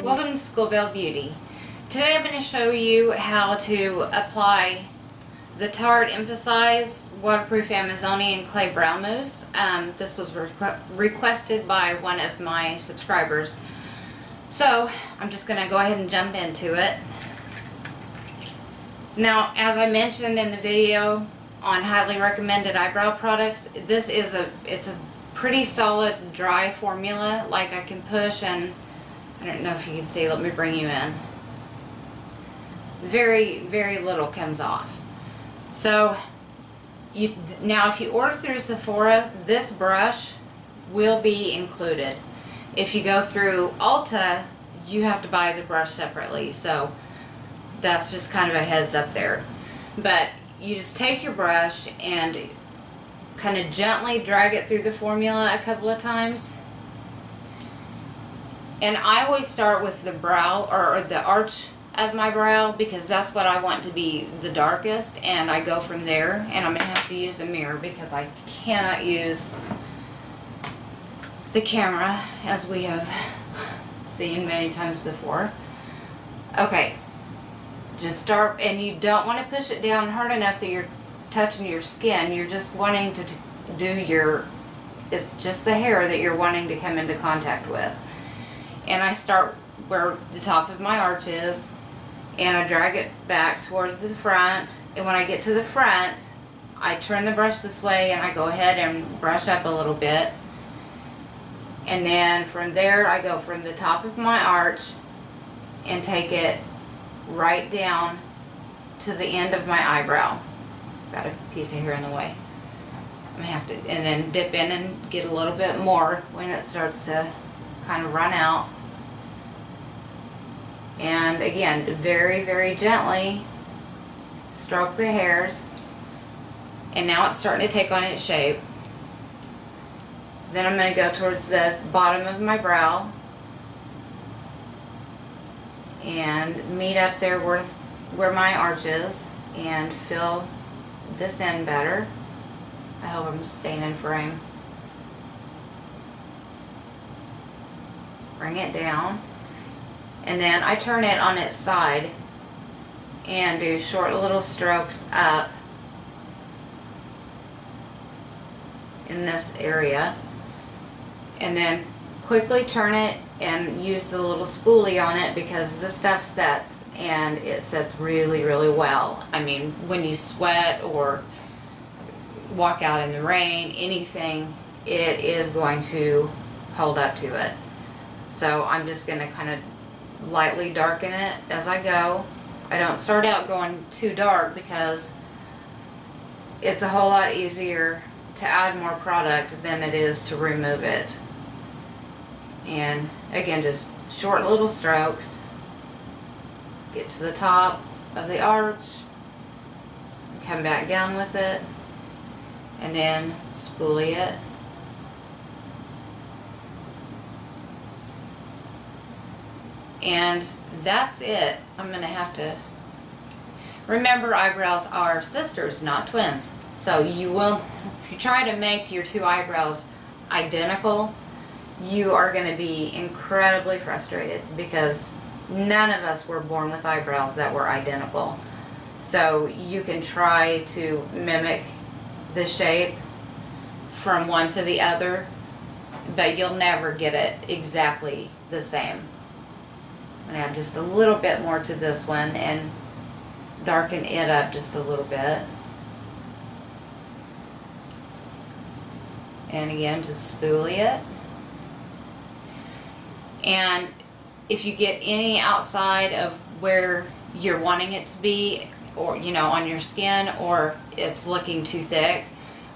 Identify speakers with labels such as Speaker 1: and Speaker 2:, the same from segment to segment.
Speaker 1: Welcome to School Bell Beauty. Today I'm going to show you how to apply the Tarte emphasEYES Waterproof Amazonian Clay Brow Mousse. This was requested by one of my subscribers. So I'm just going to go ahead and jump into it. Now, as I mentioned in the video on highly recommended eyebrow products, this is it's a pretty solid dry formula. Like, I can push, and I don't know if you can see, let me bring you in. Very, very little comes off. So now if you order through Sephora, this brush will be included. If you go through Ulta, you have to buy the brush separately. So that's just kind of a heads up there. But you just take your brush and kind of gently drag it through the formula a couple of times. And I always start with the brow, or the arch of my brow, because that's what I want to be the darkest, and I go from there. And I'm going to have to use a mirror because I cannot use the camera, as we have seen many times before. Okay, just start, and you don't want to push it down hard enough that you're touching your skin. You're just wanting to do your, it's just the hair that you're wanting to come into contact with. And I start where the top of my arch is, and I drag it back towards the front. And when I get to the front, I turn the brush this way and I go ahead and brush up a little bit. And then from there, I go from the top of my arch and take it right down to the end of my eyebrow. Got a piece of hair in the way. I'm gonna have to, and then dip in and get a little bit more when it starts to kind of run out. And again, very, very gently stroke the hairs. And now it's starting to take on its shape. Then I'm going to go towards the bottom of my brow and meet up there where my arch is and fill this in better. I hope I'm staying in frame. Bring it down. And then I turn it on its side and do short little strokes up in this area. And then quickly turn it and use the little spoolie on it, because this stuff sets, and it sets really, really well. I mean, when you sweat or walk out in the rain, anything, it is going to hold up to it. So I'm just going to kind of lightly darken it as I go. I don't start out going too dark because it's a whole lot easier to add more product than it is to remove it. And again, just short little strokes. Get to the top of the arch, come back down with it, and then spoolie it. And that's it. I'm going to have to remember, eyebrows are sisters, not twins. So you will, if you try to make your two eyebrows identical, you are going to be incredibly frustrated, because none of us were born with eyebrows that were identical. So you can try to mimic the shape from one to the other, but you'll never get it exactly the same. I'm going to add just a little bit more to this one and darken it up just a little bit. And again, just spoolie it. And if you get any outside of where you're wanting it to be, or you know, on your skin, or it's looking too thick,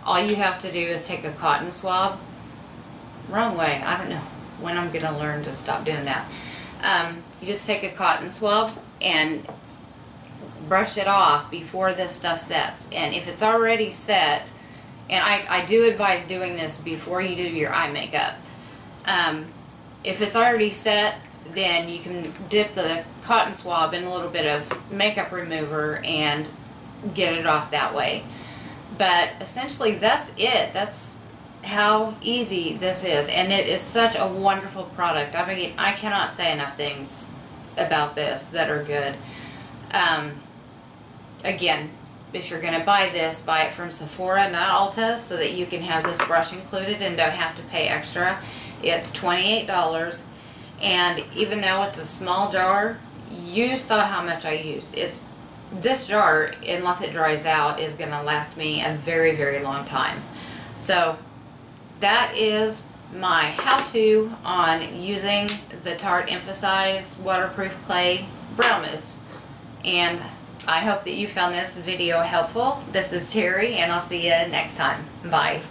Speaker 1: all you have to do is take a cotton swab. Wrong way. I don't know when I'm going to learn to stop doing that. You just take a cotton swab and brush it off before this stuff sets. And if it's already set, and I do advise doing this before you do your eye makeup. If it's already set, then you can dip the cotton swab in a little bit of makeup remover and get it off that way. But essentially that's it. That's how easy this is, and it is such a wonderful product. I mean, I cannot say enough things about this that are good. Again, if you're going to buy this, buy it from Sephora, not Ulta, so that you can have this brush included and don't have to pay extra. It's $28, and even though it's a small jar, you saw how much I used. This jar, unless it dries out, is going to last me a very, very long time. So that is my how-to on using the Tarte emphasEYES waterproof clay brow mousse. And I hope that you found this video helpful. This is Terry, and I'll see you next time. Bye.